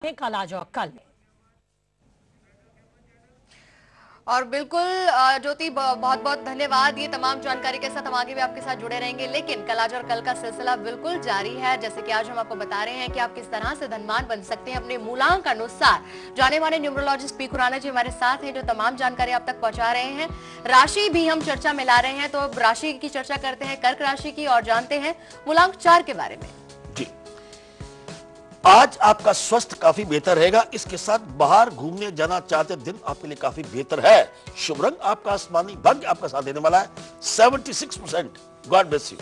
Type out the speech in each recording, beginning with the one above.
कल आज और कल। और बिल्कुल ज्योति, बहुत बहुत धन्यवाद। ये तमाम जानकारी के साथ हम आगे भी आपके साथ जुड़े रहेंगे, लेकिन कल आज और कल का सिलसिला बिल्कुल जारी है। जैसे कि आज हम आपको बता रहे हैं कि आप किस तरह से धनवान बन सकते हैं अपने मूलांक अनुसार। जाने माने न्यूमरोलॉजिस्ट पी खुराना जी हमारे साथ हैं, जो तमाम जानकारी आप तक पहुंचा रहे हैं। राशि भी हम चर्चा में ला रहे हैं, तो राशि की चर्चा करते हैं, कर्क राशि की, और जानते हैं मूलांक 4 के बारे में। आज आपका स्वास्थ्य काफी बेहतर रहेगा। इसके साथ बाहर घूमने जाना चाहते दिन आपके लिए काफी बेहतर है। शुभ रंग आपका आसमानी, भाग्य आपका साथ देने वाला है 76%। God bless you.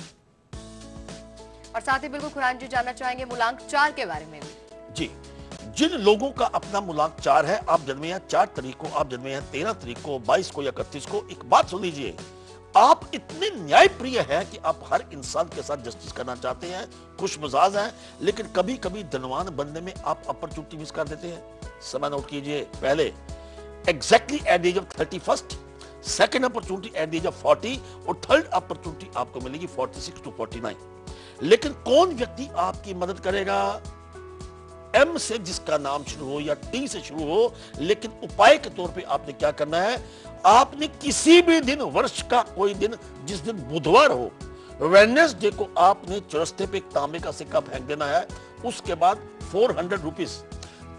और साथ ही बिल्कुल खुराना जी जानना चाहेंगे मूलांक 4 के बारे में भी। जी, जिन लोगों का अपना मूलांक 4 है, आप जन्मे हैं 4 तारीख को, आप जन्मे हैं 13 तारीख को, 22 को या 31 को, एक बात सुन लीजिए, आप इतने न्यायप्रिय हैं कि आप हर इंसान के साथ जस्टिस करना चाहते हैं, खुश मिजाज हैं, लेकिन कभी कभी धनवान बनने में आप अपॉर्चुनिटी मिस कर देते हैं। समय नोट कीजिए, पहले exactly at the age of 31, second opportunity at the age of 40 और थर्ड अपॉर्चुनिटी आपको मिलेगी 46 to 49। लेकिन कौन व्यक्ति आपकी मदद करेगा? एम से जिसका नाम शुरू हो या टी से शुरू हो, लेकिन उपाय के तौर पे आपने क्या करना है, आपने किसी भी दिन, वर्ष का कोई दिन, जिस दिन बुधवार हो, वेडनेसडे को आपने चौरस्ते पे एक तांबे का सिक्का फेंक देना है। उसके बाद 400 रुपीज,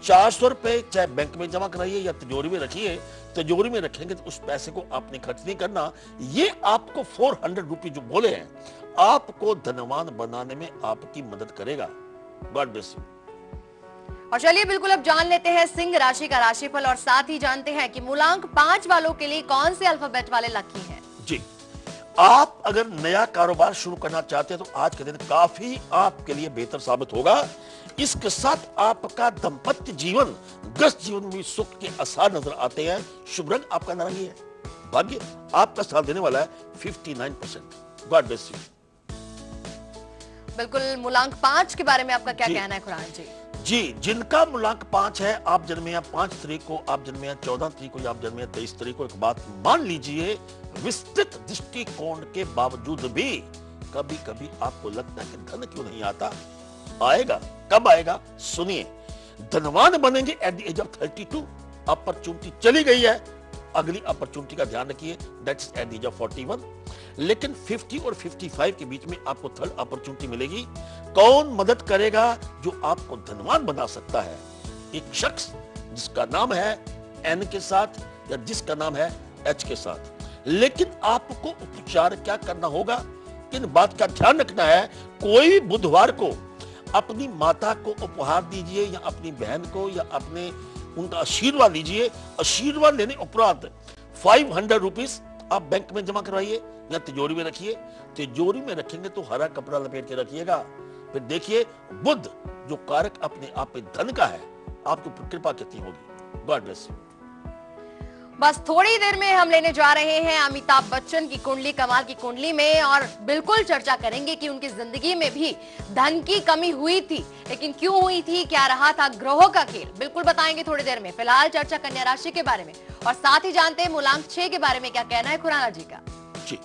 400 रुपए चाहे बैंक में जमा कराइए या तिजोरी में रखिए। तिजोरी में रखेंगे तो उस पैसे को आपने खर्च नहीं करना। ये आपको 400 रुपीज जो बोले हैं, आपको धनवान बनाने में आपकी मदद करेगा। God bless you. और चलिए बिल्कुल अब जान लेते हैं सिंह राशि का राशिफल, और साथ ही जानते हैं कि मूलांक 5 वालों के लिए कौन से अल्फाबेट वाले लकी हैं। जी, आप अगर नया कारोबार शुरू करना चाहते हैं तो आज के दिन काफी आपके लिए बेहतर साबित होगा। इसके साथ आपका दाम्पत्य जीवन, ग्रस्त जीवन में सुख के आसार नजर आते हैं। शुभ रंग आपका नारंगी है। भाग्य आपका साथ देने वाला है 59%। God bless you. बिल्कुल, मूलांक 5 के बारे में आपका क्या कहना है खुराना जी? जी, जिनका मूलांक 5 है, आप जन्मे हैं 5 तारीख को, आप जन्मे हैं 14 तारीख को, या आप जन्मे हैं 23 तारीख को, एक बात मान लीजिए, विस्तृत दृष्टिकोण के बावजूद भी कभी कभी आपको लगता है कि धन क्यों नहीं आता। आएगा। कब आएगा? सुनिए, धनवान बनेंगे at the age of 32। Opportunity चली गई है, अगली अपॉर्चुनिटी का ध्यान रखिए, that's at the age of 41। लेकिन 50 और 55 के बीच में आपको थर्ड अपॉर्चुनिटी मिलेगी। कौन मदद करेगा जो आपको धनवान बना सकता है? एक शख्स जिसका नाम है एन के साथ या जिसका नाम है एच के साथ। लेकिन आपको उपचार क्या करना होगा, किन बात का ध्यान रखना है? कोई बुधवार को अपनी माता को उपहार दीजिए, या अपनी बहन को, या अपने उनका आशीर्वाद लीजिए। आशीर्वाद लेने उपरांत 500 रुपीज आप बैंक में जमा करवाइए या तिजोरी में रखिए। तिजोरी में रखेंगे तो हरा कपड़ा लपेट के रखिएगा। फिर देखिए, बुध जो कारक अपने आप में धन का है, आपको कृपा कितनी होगी। God bless you. बस थोड़ी देर में हम लेने जा रहे हैं अमिताभ बच्चन की कुंडली, कमाल की कुंडली में, और बिल्कुल चर्चा करेंगे कि उनकी जिंदगी में भी धन की कमी हुई थी, लेकिन क्यों हुई थी, क्या रहा था ग्रहों का खेल, बिल्कुल बताएंगे थोड़ी देर में। फिलहाल चर्चा कन्या राशि के बारे में, और साथ ही जानते हैं मूलांक 6 के बारे में क्या कहना है खुराना जी का। जी,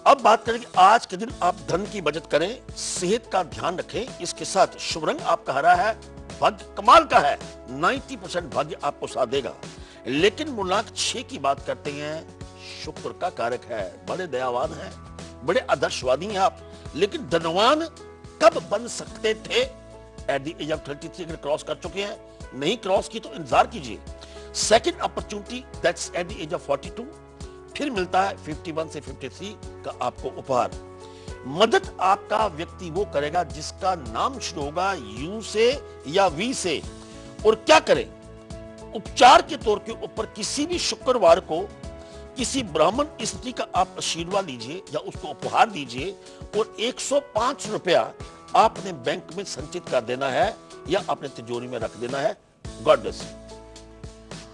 अब बात करेंगे, आज के दिन आप धन की बचत करें, सेहत का ध्यान रखें। इसके साथ शुभ रंग आपका हरा है, भाग्य कमाल का है, 90% भाग्य आपको साथ देगा। लेकिन मूलांक 6 की बात करते हैं, शुक्र का कारक है, बड़े दयावान हैं, बड़े आदर्शवादी हैं आप। लेकिन धनवान कब बन सकते थे? एट द एज ऑफ 33 अगर क्रॉस कर चुके हैं, नहीं क्रॉस की तो इंतजार कीजिए। Second opportunity that's at the age of 42। फिर मिलता है 51 से 53 का आपको उपहार। मदद आपका व्यक्ति वो करेगा जिसका नाम शुरू होगा यू से या वी से। और क्या करें? उपचार के तौर के ऊपर किसी भी शुक्रवार को किसी ब्राह्मण स्त्री का आप आशीर्वाद लीजिए या उसको उपहार दीजिए, और 105 रुपया आपने बैंक में संचित कर देना है या अपने तिजोरी में रख देना है। God bless.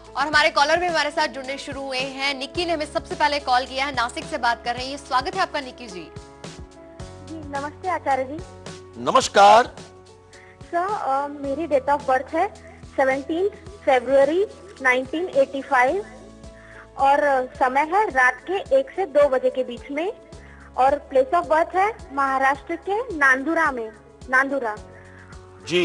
और हमारे कॉलर भी हमारे साथ जुड़ने शुरू हुए हैं। निक्की ने हमें सबसे पहले कॉल किया है, नासिक से बात कर रही है। स्वागत है आपका निक्की जी। जी नमस्ते आचार्य जी। नमस्कार सर, मेरी डेट ऑफ बर्थ है 17 फरवरी 1985 और समय है रात के 1 से 2 बजे के बीच में, और प्लेस ऑफ बर्थ है महाराष्ट्र के नांदुरा में, नांदुरा जी।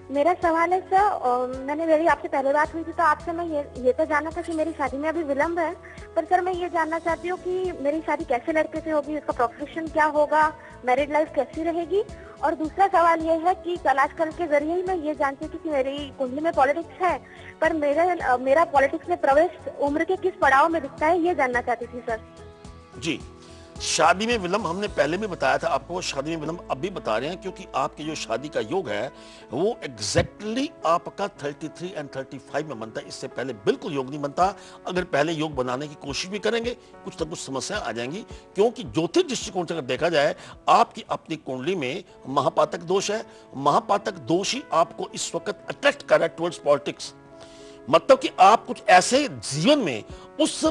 मेरा सवाल है सर, मेरी आपसे पहले बात हुई थी तो आपसे मैं ये तो जानना था कि मेरी शादी में अभी विलम्ब है, पर सर मैं ये जानना चाहती हूँ कि मेरी शादी कैसे लड़के से होगी, उसका प्रोफेशन क्या होगा, मैरिड लाइफ कैसी रहेगी। और दूसरा सवाल ये है कि कल आजकल के जरिए ही मैं ये जानती हूँ कि मेरी कुंडली में पॉलिटिक्स है, पर मेरा पॉलिटिक्स में प्रवेश उम्र के किस पड़ाव में दिखता है, ये जानना चाहती थी सर। जी, शादी में विलंब हमने पहले भी बताया था आपको, शादी में विलंब अब भी बता रहे हैं, क्योंकि आपके जो शादी का योग है वो एग्जैक्टली आपका 33 और 35 में बनता है। इससे पहले बिल्कुल योग नहीं बनता। अगर पहले योग बनाने की कोशिश भी करेंगे कुछ ना कुछ समस्या आ जाएंगी, क्योंकि ज्योतिष दृष्टिकोण से अगर देखा जाए आपकी अपनी कुंडली में महापातक दोष है। महापातक दोष ही आपको इस वक्त अट्रैक्ट कर रहा है टुवर्ड्स पॉलिटिक्स। मतलब कि आप कुछ ऐसे जीवन में उस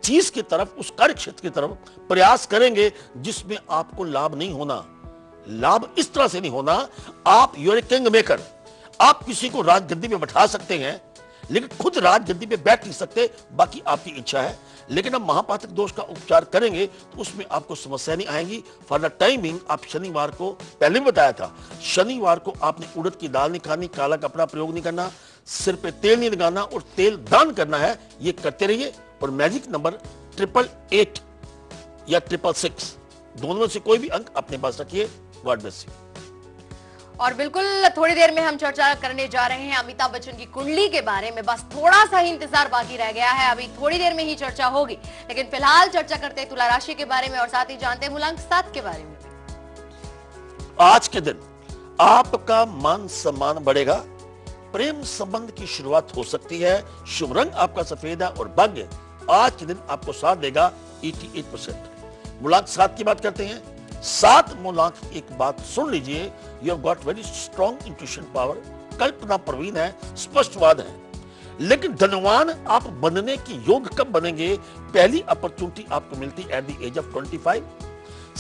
चीज की तरफ, उस कार्य क्षेत्र की तरफ प्रयास करेंगे जिसमें आपको लाभ नहीं होना। लाभ इस तरह से नहीं होना, आप you are a king maker. आप किसी को राजगद्दी पे बैठा सकते हैं लेकिन खुद राजगद्दी पे बैठ नहीं सकते, बाकी आपकी इच्छा है। लेकिन अब महापातक दोष का उपचार करेंगे तो उसमें आपको समस्या नहीं आएगी। फॉर द टाइमिंग आप शनिवार को, पहले भी बताया था, शनिवार को आपने उड़द की दाल नहीं खानी, काला कपड़ा प्रयोग नहीं करना, सिर पे तेल नहीं लगाना और तेल दान करना है। ये करते रहिए। और मैजिक नंबर 888 या 666, दोनों में से कोई भी अंक अपने पास रखिए। God bless you. और बिल्कुल थोड़ी देर में हम चर्चा करने जा रहे हैं अमिताभ बच्चन की कुंडली के बारे में। बस थोड़ा सा ही इंतजार बाकी रह गया है, अभी थोड़ी देर में ही चर्चा होगी। लेकिन फिलहाल चर्चा करते हैं तुला राशि के बारे में और साथ ही जानते हैं मूलांक 7 के बारे में। आज के दिन आपका मान सम्मान बढ़ेगा, प्रेम संबंध की शुरुआत हो सकती है। शुभ रंग आपका सफेद है और भाग्य आज के दिन आपको साथ देगा 88%। मूलांक 7 की बात करते हैं। 7 मूलांक, एक बात सुन लीजिए, you have got very strong intuition power, कल्पना प्रवीण है, स्पष्टवाद है। लेकिन धनवान आप बनने की योग कब बनेंगे? पहली अपॉर्चुनिटी आपको मिलती at the age of 25,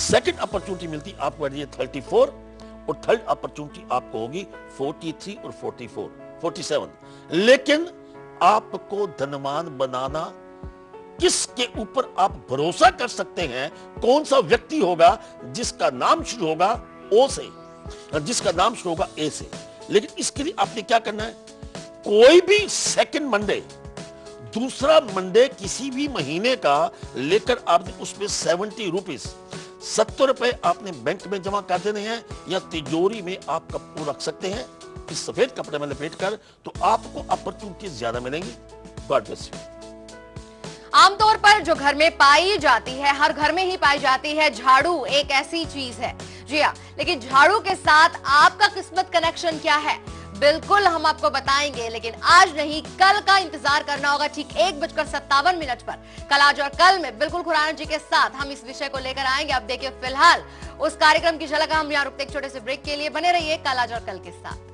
second opportunity मिलती आपको एट द एज 34 और थर्ड अपॉर्चुनिटी आपको होगी 43 और 47। लेकिन आपको धनवान बनाना, किसके ऊपर आप भरोसा कर सकते हैं? कौन सा व्यक्ति होगा जिसका नाम शुरू होगा ओ से, जिसका नाम शुरू होगा ए से? लेकिन इसके लिए आपने क्या करना है? कोई भी सेकंड मंडे, दूसरा मंडे किसी भी महीने का लेकर आपने उसमें 70 रुपीज, 70 रुपए आपने बैंक में जमा कर देने हैं या तिजोरी में आप कपड़े रख सकते हैं इस सफेद कपड़े में लपेट कर, तो आपको अपॉर्चुनिटीज ज्यादा मिलेंगी। God bless you. आमतौर पर जो घर में पाई जाती है, हर घर में ही पाई जाती है, झाड़ू एक ऐसी चीज है। जी हाँ, लेकिन झाड़ू के साथ आपका किस्मत कनेक्शन क्या है, बिल्कुल हम आपको बताएंगे। लेकिन आज नहीं, कल का इंतजार करना होगा ठीक 1:57 पर। कल, आज और कल में बिल्कुल खुराना जी के साथ हम इस विषय को लेकर आएंगे। अब देखिए फिलहाल उस कार्यक्रम की झलक हम यहाँ रुकते एक छोटे से ब्रेक के लिए। बने रहिए कल, आज और कल के साथ।